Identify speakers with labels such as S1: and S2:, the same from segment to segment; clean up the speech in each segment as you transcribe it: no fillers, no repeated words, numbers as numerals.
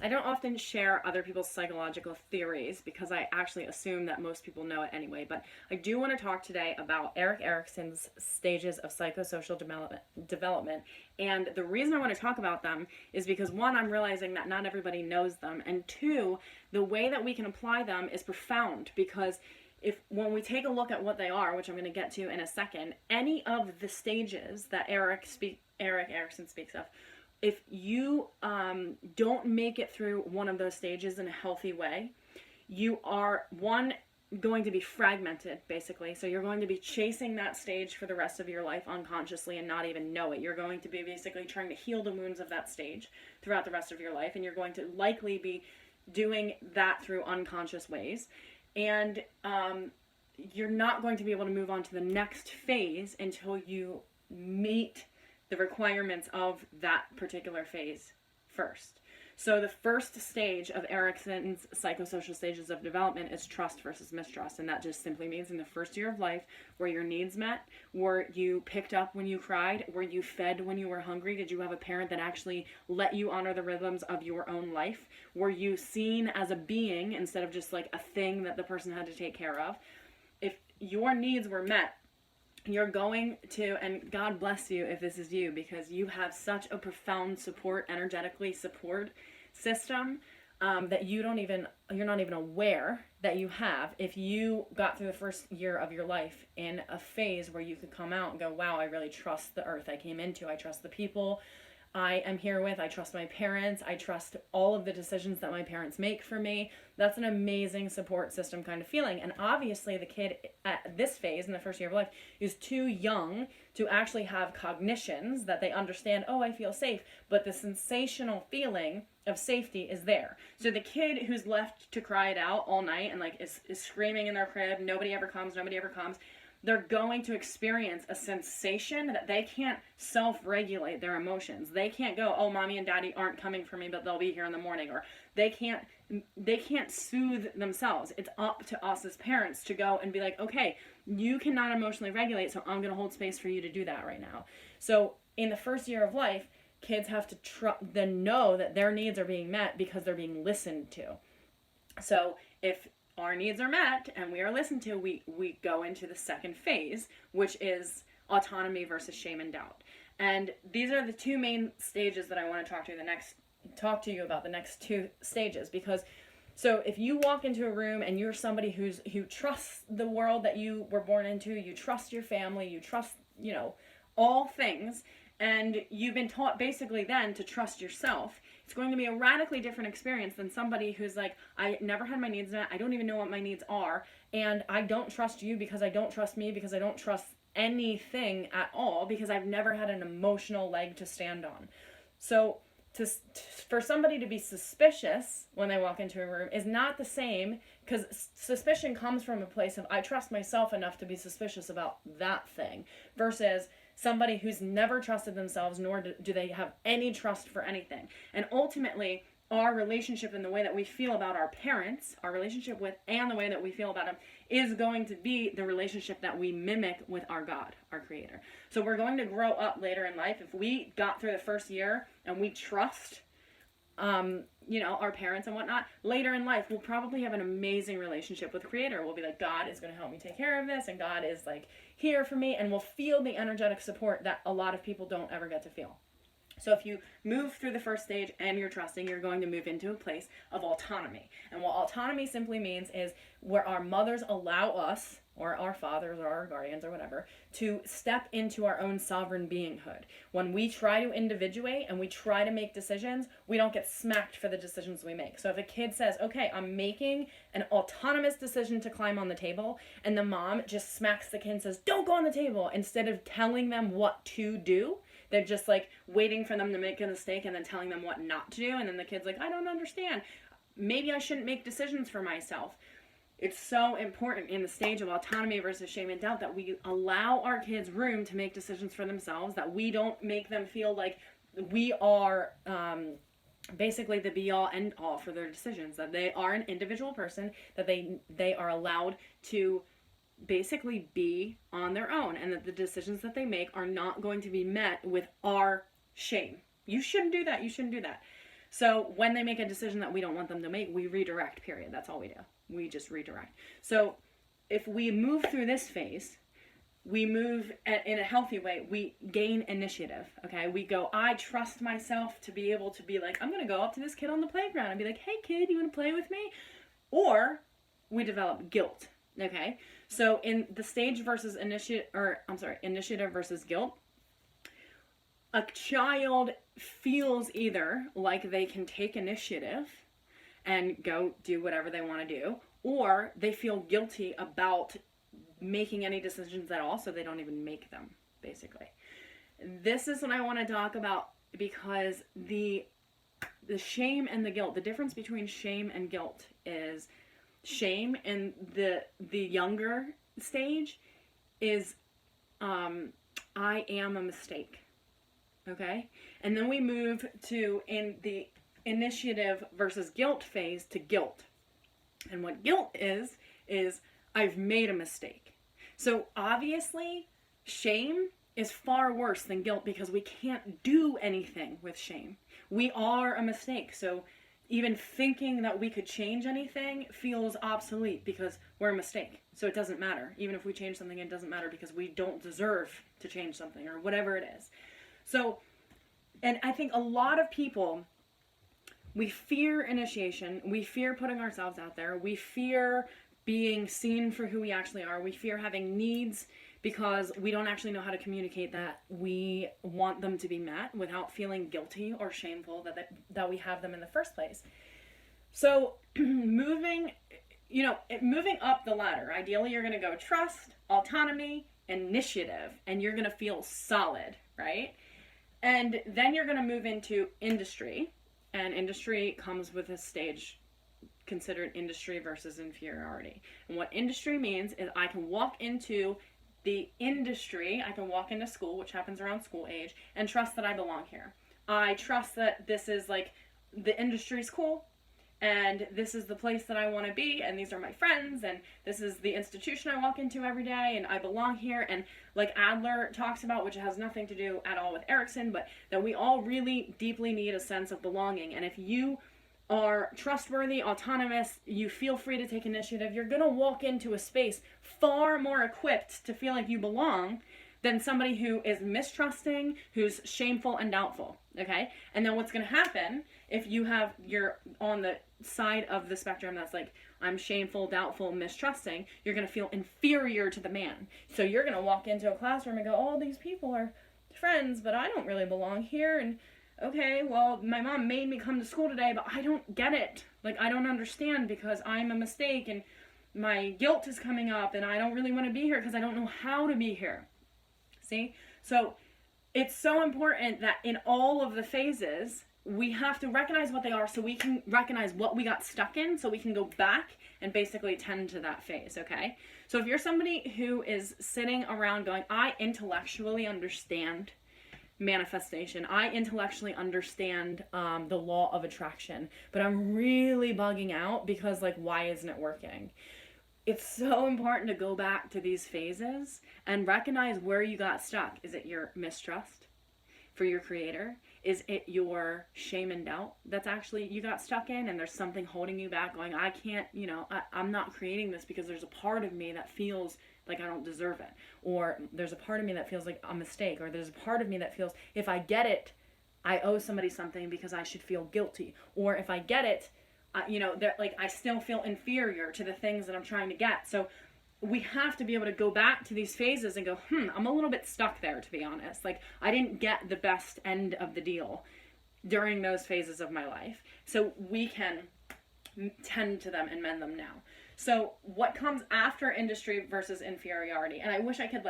S1: I don't often share other people's psychological theories because I actually assume that most people know it anyway, but I do want to talk today about Erikson's stages of psychosocial development. And the reason I want to talk about them is because, one, I'm realizing that not everybody knows them, and two, the way that we can apply them is profound, because when we take a look at what they are, which I'm going to get to in a second, any of the stages that Erikson speaks of, if you don't make it through one of those stages in a healthy way, you are, one, going to be fragmented, basically. So you're going to be chasing that stage for the rest of your life unconsciously and not even know it. You're going to be basically trying to heal the wounds of that stage throughout the rest of your life, and you're going to likely be doing that through unconscious ways. And you're not going to be able to move on to the next phase until you meet the requirements of that particular phase first. So the first stage of Erikson's psychosocial stages of development is trust versus mistrust. And that just simply means in the first year of life, were your needs met? Were you picked up when you cried? Were you fed when you were hungry? Did you have a parent that actually let you honor the rhythms of your own life? Were you seen as a being instead of just like a thing that the person had to take care of? If your needs were met, you're going to, and God bless you if this is you, because you have such a profound energetically support system that you're not even aware that you have. If you got through the first year of your life in a phase where you could come out and go, wow, I really trust the earth I came into. I trust the people I am here with. I trust my parents. I trust all of the decisions that my parents make for me. That's an amazing support system kind of feeling. And obviously the kid at this phase in the first year of life is too young to actually have cognitions that they understand, oh, I feel safe. But the sensational feeling of safety is there. So the kid who's left to cry it out all night and like is screaming in their crib, nobody ever comes, they're going to experience a sensation that they can't self-regulate their emotions. They can't go, oh, mommy and daddy aren't coming for me, but they'll be here in the morning. Or they can't soothe themselves. It's up to us as parents to go and be like, okay, you cannot emotionally regulate, so I'm going to hold space for you to do that right now. So in the first year of life, kids have to then know that their needs are being met because they're being listened to. So if our needs are met and we are listened to, we go into the second phase, which is autonomy versus shame and doubt. And these are the two main stages that I want to talk to you about the next two stages. Because so if you walk into a room and you're somebody who trusts the world that you were born into, you trust your family, you trust, all things, and you've been taught basically then to trust yourself, it's going to be a radically different experience than somebody who's like, I never had my needs met, I don't even know what my needs are, and I don't trust you because I don't trust me, because I don't trust anything at all, because I've never had an emotional leg to stand on. So for somebody to be suspicious when they walk into a room is not the same, because suspicion comes from a place of I trust myself enough to be suspicious about that thing, versus somebody who's never trusted themselves, nor do they have any trust for anything. And ultimately, our relationship and the way that we feel about our parents, our relationship with, and the way that we feel about them is going to be the relationship that we mimic with our God, our creator. So we're going to grow up later in life. If we got through the first year and we trust, our parents and whatnot, later in life, we'll probably have an amazing relationship with creator. We'll be like, God is going to help me take care of this, and God is like here for me, and we'll feel the energetic support that a lot of people don't ever get to feel. So if you move through the first stage and you're trusting, you're going to move into a place of autonomy. And what autonomy simply means is where our mothers allow us, or our fathers or our guardians or whatever, to step into our own sovereign beinghood. When we try to individuate and we try to make decisions, we don't get smacked for the decisions we make. So if a kid says, okay, I'm making an autonomous decision to climb on the table, and the mom just smacks the kid and says, don't go on the table, instead of telling them what to do, they're just like waiting for them to make a mistake and then telling them what not to do. And then the kid's like, I don't understand. Maybe I shouldn't make decisions for myself. It's so important in the stage of autonomy versus shame and doubt that we allow our kids room to make decisions for themselves, that we don't make them feel like we are basically the be-all, end-all for their decisions, that they are an individual person, that they are allowed to basically be on their own, and that the decisions that they make are not going to be met with our shame. You shouldn't do that. You shouldn't do that. So when they make a decision that we don't want them to make, we redirect, period. That's all we do. We just redirect. So if we move through this phase, we move in a healthy way, we gain initiative, okay? We go, I trust myself to be able to be like, I'm going to go up to this kid on the playground and be like, hey kid, you want to play with me? Or we develop guilt, okay? So in the stage versus initiative versus guilt, a child feels either like they can take initiative and go do whatever they want to do, or they feel guilty about making any decisions at all, so they don't even make them, basically. This is what I want to talk about, because the shame and the guilt, the difference between shame and guilt is shame in the younger stage is I am a mistake. Okay? And then we move to, in the initiative versus guilt phase, to guilt. And what guilt is I've made a mistake. So obviously, shame is far worse than guilt because we can't do anything with shame. We are a mistake. So even thinking that we could change anything feels obsolete because we're a mistake. So it doesn't matter. Even if we change something, it doesn't matter because we don't deserve to change something or whatever it is. So, and I think a lot of people, we fear initiation. We fear putting ourselves out there. We fear being seen for who we actually are. We fear having needs because we don't actually know how to communicate that we want them to be met without feeling guilty or shameful that we have them in the first place. So moving up the ladder, ideally you're going to go trust, autonomy, initiative, and you're going to feel solid, right? And then you're going to move into industry, and industry comes with a stage considered industry versus inferiority. And what industry means is I can walk into the industry, I can walk into school, which happens around school age, and trust that I belong here. I trust that this is like, the industry's cool, and this is the place that I want to be, and these are my friends, and this is the institution I walk into every day, and I belong here. And like Adler talks about, which has nothing to do at all with Erikson, but that we all really deeply need a sense of belonging. And if you are trustworthy, autonomous, you feel free to take initiative, you're going to walk into a space far more equipped to feel like you belong than somebody who is mistrusting, who's shameful and doubtful, okay? And then what's going to happen if you're on the side of the spectrum that's like, I'm shameful, doubtful, mistrusting, you're going to feel inferior to the man. So you're going to walk into a classroom and go, all these people are friends, but I don't really belong here, and okay, well, my mom made me come to school today, but I don't get it. Like, I don't understand because I'm a mistake and my guilt is coming up and I don't really want to be here because I don't know how to be here. See? So it's so important that in all of the phases, we have to recognize what they are so we can recognize what we got stuck in so we can go back and basically tend to that phase, okay? So if you're somebody who is sitting around going, I intellectually understand manifestation, I intellectually understand the law of attraction, but I'm really bugging out because, like, why isn't it working? It's so important to go back to these phases and recognize where you got stuck. Is it your mistrust for your creator? Is it your shame and doubt that's actually you got stuck in, and there's something holding you back going, I can't, I'm not creating this because there's a part of me that feels like I don't deserve it, or there's a part of me that feels like a mistake, or there's a part of me that feels if I get it, I owe somebody something because I should feel guilty, or if I get it, I still feel inferior to the things that I'm trying to get. So we have to be able to go back to these phases and go, I'm a little bit stuck there, to be honest. Like, I didn't get the best end of the deal during those phases of my life. So we can tend to them and mend them now. So what comes after industry versus inferiority? And I wish I could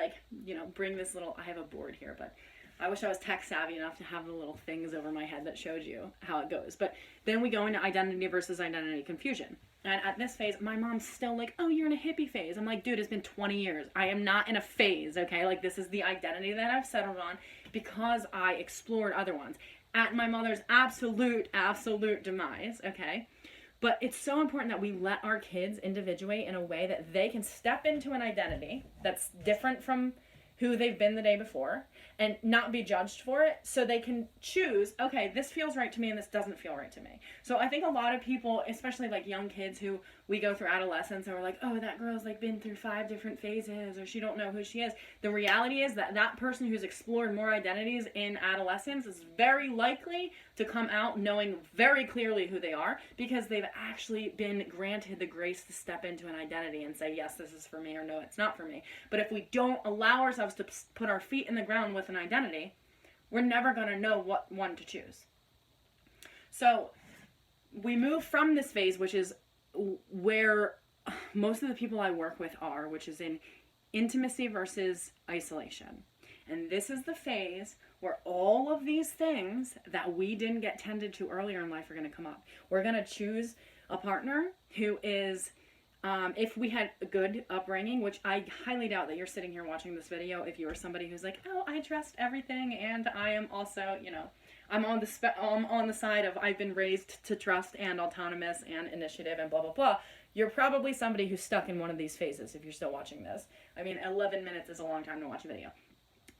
S1: bring this little, I have a board here, but I wish I was tech savvy enough to have the little things over my head that showed you how it goes. But then we go into identity versus identity confusion. And at this phase, my mom's still like, oh, you're in a hippie phase. I'm like, dude, it's been 20 years. I am not in a phase, okay? Like, this is the identity that I've settled on because I explored other ones. At my mother's absolute demise, okay? But it's so important that we let our kids individuate in a way that they can step into an identity that's different from who they've been the day before and not be judged for it, so they can choose, okay, this feels right to me and this doesn't feel right to me. So I think a lot of people, especially like young kids who we go through adolescence and we're like, oh, that girl's like been through 5 different phases, or she don't know who she is. The reality is that that person who's explored more identities in adolescence is very likely to come out knowing very clearly who they are, because they've actually been granted the grace to step into an identity and say, yes, this is for me, or no, it's not for me. But if we don't allow ourselves to put our feet in the ground with an identity, we're never going to know what one to choose. So we move from this phase, which is where most of the people I work with are, which is in intimacy versus isolation. And this is the phase where all of these things that we didn't get tended to earlier in life are going to come up. We're going to choose a partner who is, if we had a good upbringing, which I highly doubt that you're sitting here watching this video if you are somebody who's like, oh, I trust everything, and I am also, you know, I'm on the side of I've been raised to trust and autonomous and initiative and blah, blah, blah. You're probably somebody who's stuck in one of these phases if you're still watching this. I mean, 11 minutes is a long time to watch a video.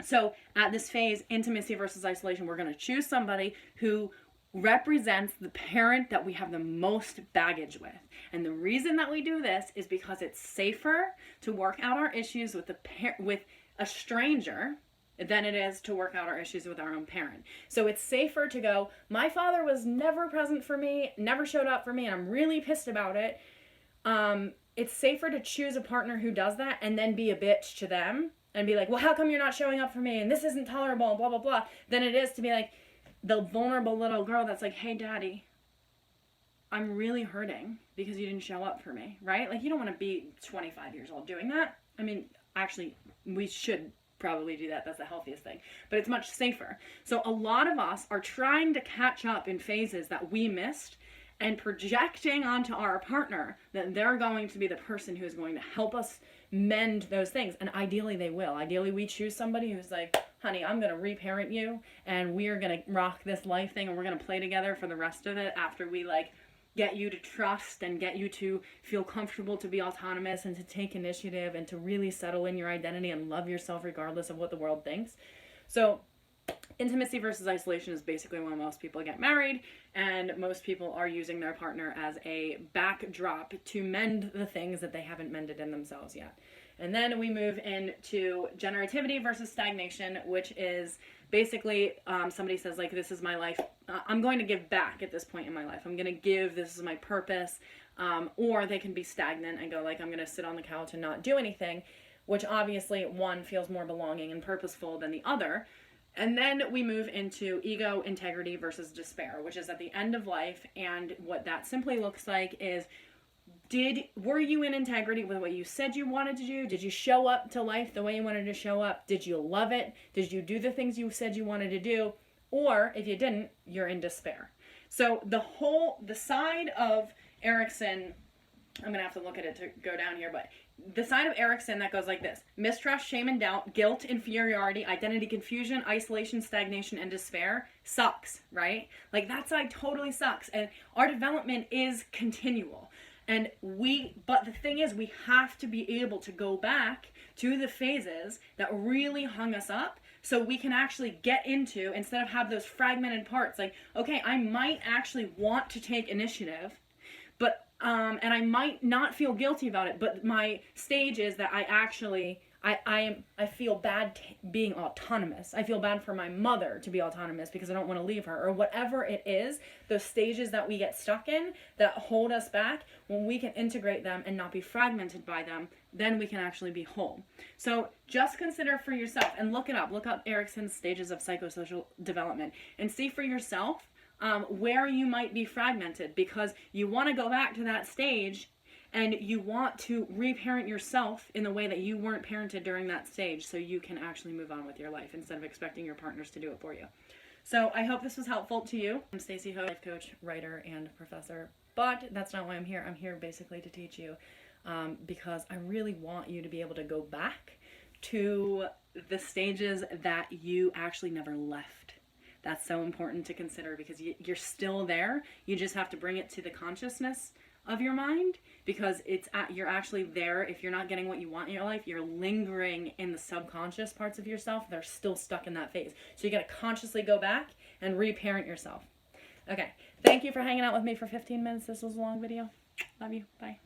S1: So at this phase, intimacy versus isolation, we're going to choose somebody who represents the parent that we have the most baggage with. And the reason that we do this is because it's safer to work out our issues with a stranger than it is to work out our issues with our own parent. So it's safer to go, my father was never present for me, never showed up for me, and I'm really pissed about it. It's safer to choose a partner who does that and then be a bitch to them and be like, well, how come you're not showing up for me? And this isn't tolerable, and blah, blah, blah. Than it is to be like the vulnerable little girl that's like, hey, daddy, I'm really hurting because you didn't show up for me, right? Like, you don't want to be 25 years old doing that. I mean, actually, we should probably do that. That's the healthiest thing. But it's much safer. So a lot of us are trying to catch up in phases that we missed and projecting onto our partner that they're going to be the person who's going to help us mend those things. And ideally they will. Ideally we choose somebody who's like, honey, I'm going to reparent you and we're going to rock this life thing and we're going to play together for the rest of it after we like get you to trust and get you to feel comfortable to be autonomous and to take initiative and to really settle in your identity and love yourself regardless of what the world thinks. So intimacy versus isolation is basically when most people get married, and most people are using their partner as a backdrop to mend the things that they haven't mended in themselves yet. And then we move into generativity versus stagnation, which is basically somebody says, like, this is my life. I'm going to give back at this point in my life. I'm going to give. This is my purpose. Or they can be stagnant and go, like, I'm going to sit on the couch and not do anything, which obviously one feels more belonging and purposeful than the other. And then we move into ego, integrity versus despair, which is at the end of life. And what that simply looks like is, were you in integrity with what you said you wanted to do? Did you show up to life the way you wanted to show up? Did you love it? Did you do the things you said you wanted to do? Or if you didn't, you're in despair. So the side of Erikson, I'm going to have to look at it to go down here, but the side of Erikson that goes like this: mistrust, shame and doubt, guilt, inferiority, identity confusion, isolation, stagnation, and despair sucks, right? Like, that side totally sucks. And our development is continual. But the thing is, we have to be able to go back to the phases that really hung us up so we can actually get into, instead of have those fragmented parts, like, okay, I might actually want to take initiative, but and I might not feel guilty about it, but my stage is that I feel bad being autonomous. I feel bad for my mother to be autonomous because I don't want to leave her, or whatever it is, those stages that we get stuck in that hold us back. When we can integrate them and not be fragmented by them, then we can actually be whole. So just consider for yourself and look up Erikson's stages of psychosocial development and see for yourself where you might be fragmented, because you want to go back to that stage and you want to reparent yourself in the way that you weren't parented during that stage, so you can actually move on with your life instead of expecting your partners to do it for you. So I hope this was helpful to you. I'm Stacy Hoch, life coach, writer, and professor, but that's not why I'm here. I'm here basically to teach you because I really want you to be able to go back to the stages that you actually never left. That's so important to consider because you're still there. You just have to bring it to the consciousness of your mind, because you're actually there. If you're not getting what you want in your life, you're lingering in the subconscious parts of yourself. They're still stuck in that phase. So you got to consciously go back and reparent yourself. Okay. Thank you for hanging out with me for 15 minutes. This was a long video. Love you. Bye.